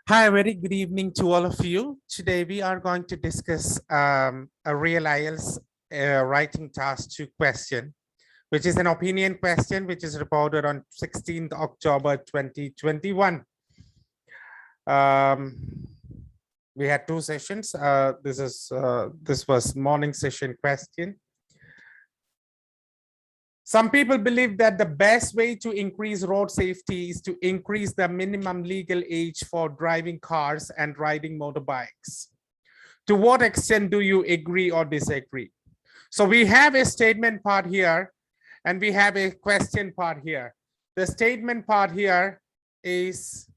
Hi, very good evening to all of you. Today we are going to discuss a real IELTS writing task 2 question, which is an opinion question which is reported on 16th October 2021. We had 2 sessions. This was morning session question. Some people believe that the best way to increase road safety is to increase the minimum legal age for driving cars and riding motorbikes. To what extent do you agree or disagree? So we have a statement part here and we have a question part here. The statement part here is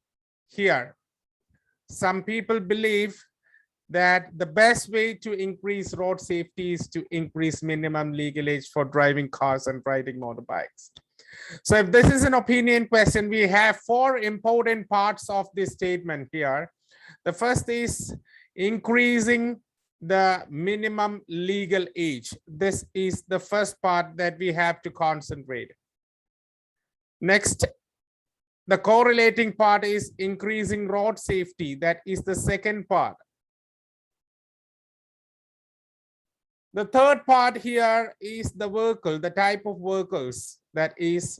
here. Some people believe that the best way to increase road safety is to increase minimum legal age for driving cars and riding motorbikes. So if this is an opinion question, we have 4 important parts of this statement here. The first is increasing the minimum legal age. This is the first part that we have to concentrate. Next, the correlating part is increasing road safety. That is the second part. The third part here is the vehicle, the type of vehicles, that is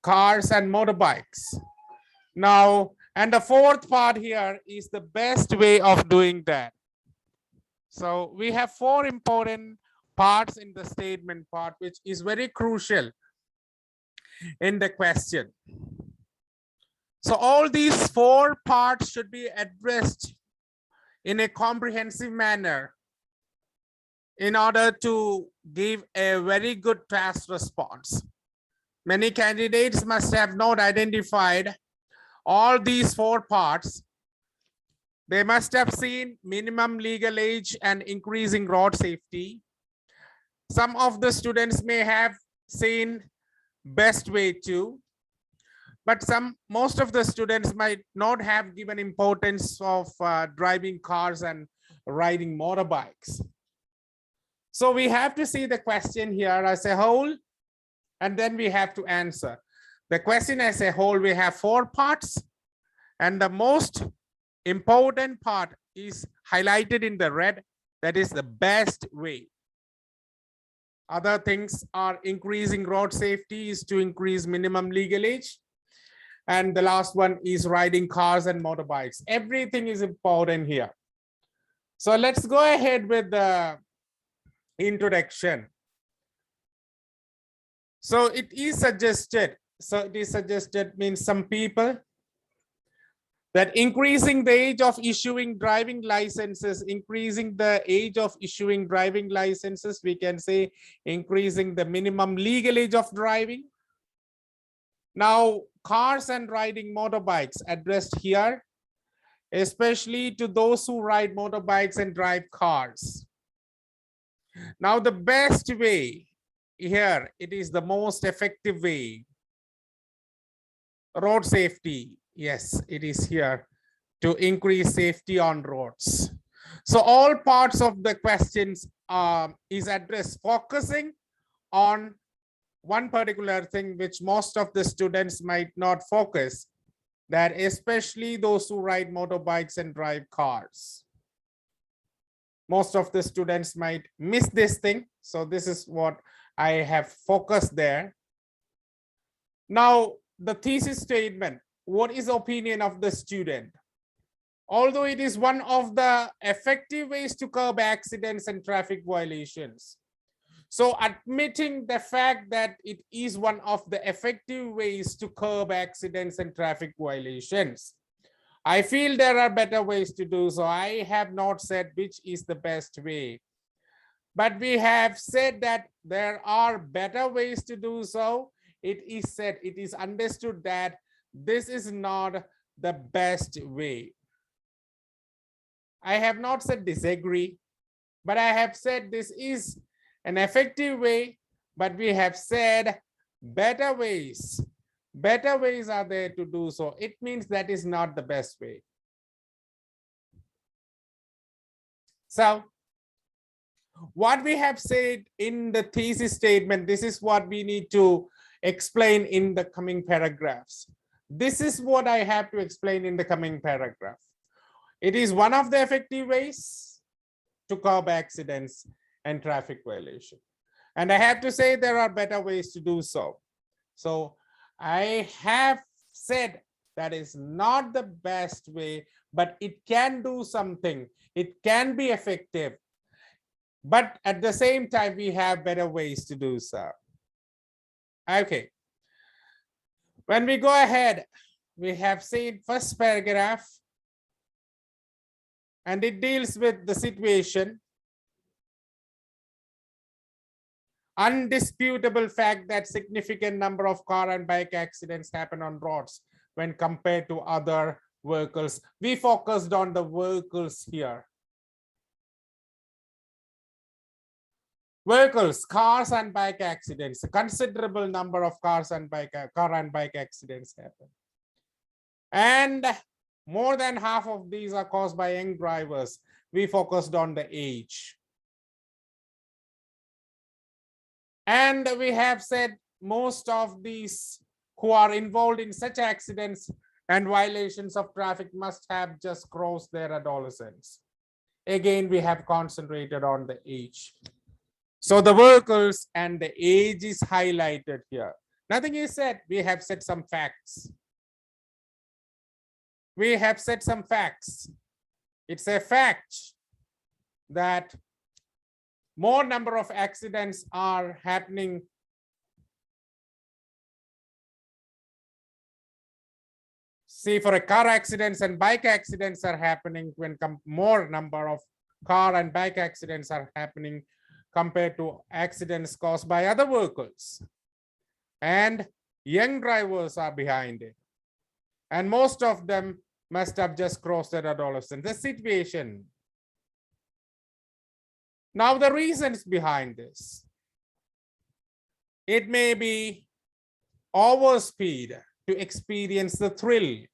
cars and motorbikes. Now, and the fourth part here is the best way of doing that. So we have 4 important parts in the statement part, which is very crucial in the question. So all these 4 parts should be addressed in a comprehensive manner in order to give a very good task response. Many candidates must have not identified all these 4 parts. They must have seen minimum legal age and increasing road safety. Some of the students may have seen best way to, but most of the students might not have given importance of driving cars and riding motorbikes. So we have to see the question here as a whole, and then we have to answer. The question as a whole, we have 4 parts, and the most important part is highlighted in the red. That is the best way. Other things are increasing road safety is to increase minimum legal age. And the last one is riding cars and motorbikes. Everything is important here. So let's go ahead with the introduction. So it is suggested. So it is suggested means some people that increasing the age of issuing driving licenses, increasing the age of issuing driving licenses, we can say increasing the minimum legal age of driving. Now, cars and riding motorbikes addressed here, especially to those who ride motorbikes and drive cars. Now, the best way here, it is the most effective way. Road safety, yes, it is here to increase safety on roads. So all parts of the questions is addressed, focusing on one particular thing which most of the students might not focus, that especially those who ride motorbikes and drive cars. Most of the students might miss this thing. So this is what I have focused there. Now, the thesis statement. What is the opinion of the student? Although it is one of the effective ways to curb accidents and traffic violations. So admitting the fact that it is one of the effective ways to curb accidents and traffic violations, I feel there are better ways to do so. I have not said which is the best way, but we have said that there are better ways to do so. It is said, it is understood that this is not the best way. I have not said disagree, but I have said this is an effective way, but we have said better ways. Better ways are there to do so. It means that is not the best way. So what we have said in the thesis statement, this is what we need to explain in the coming paragraphs. This is what I have to explain in the coming paragraph. It is one of the effective ways to curb accidents and traffic violation. And I have to say there are better ways to do so. So I have said that is not the best way, but it can do something. It can be effective. But at the same time, we have better ways to do so. Okay. When we go ahead, we have seen first paragraph, and it deals with the situation. Undisputable fact that significant number of car and bike accidents happen on roads when compared to other vehicles. We focused on the vehicles here. Vehicles, cars and bike accidents. A considerable number of car and bike accidents happen. And more than half of these are caused by young drivers. We focused on the age. And we have said most of these who are involved in such accidents and violations of traffic must have just crossed their adolescence. Again, we have concentrated on the age. So the vehicles and the age is highlighted here. Nothing is said. We have said some facts. We have said some facts. It's a fact that more number of accidents are happening. See, for a car accidents and bike accidents are happening when more number of car and bike accidents are happening compared to accidents caused by other vehicles. And young drivers are behind it. And most of them must have just crossed their adolescence. The situation. Now, the reasons behind this. It may be overspeed to experience the thrill,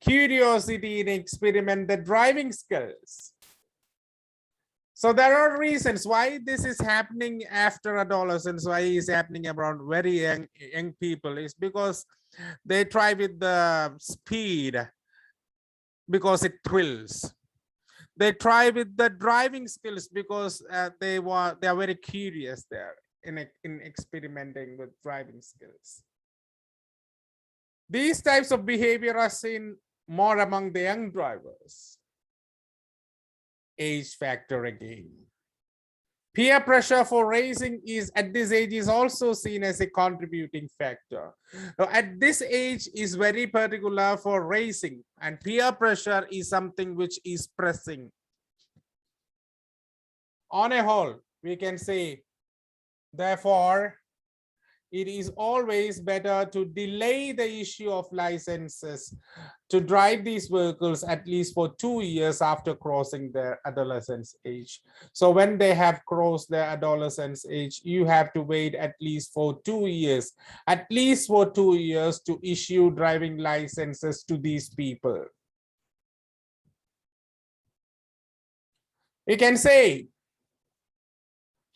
curiosity in experiment the driving skills. So there are reasons why this is happening after adolescence, why it is happening around very young people, is because they try with the speed because it thrills. They try with the driving skills because they are very curious there in experimenting with driving skills. These types of behavior are seen more among the young drivers. Age factor again. Peer pressure for racing is at this age is also seen as a contributing factor. Now, at this age is very particular for racing, and peer pressure is something which is pressing. On a whole, we can say, therefore, it is always better to delay the issue of licenses to drive these vehicles at least for 2 years after crossing their adolescence age. So when they have crossed their adolescence age, you have to wait at least for 2 years, to issue driving licenses to these people. You can say,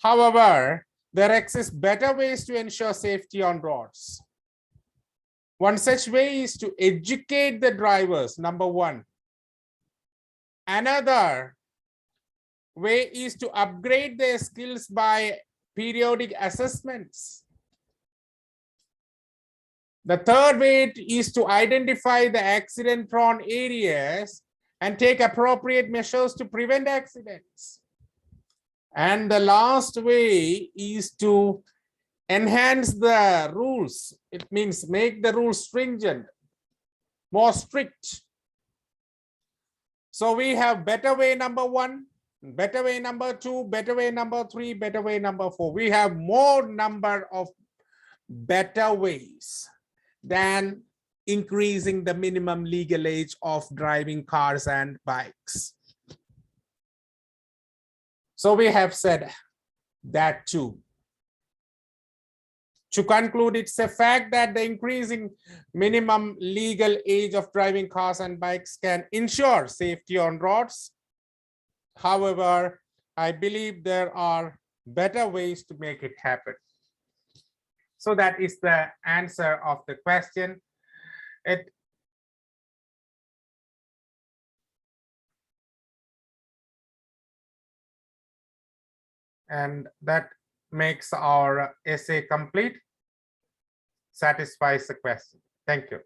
however, there exist better ways to ensure safety on roads. One such way is to educate the drivers, number one. Another way is to upgrade their skills by periodic assessments. The third way is to identify the accident-prone areas and take appropriate measures to prevent accidents. And the last way is to enhance the rules. It means make the rules stringent, more strict. So we have better way number one, better way number two, better way number three, better way number four. We have more number of better ways than increasing the minimum legal age of driving cars and bikes. So we have said that too. To conclude, it's a fact that the increasing minimum legal age of driving cars and bikes can ensure safety on roads. However, I believe there are better ways to make it happen. So that is the answer of the question. And that makes our essay complete, satisfies the question. Thank you.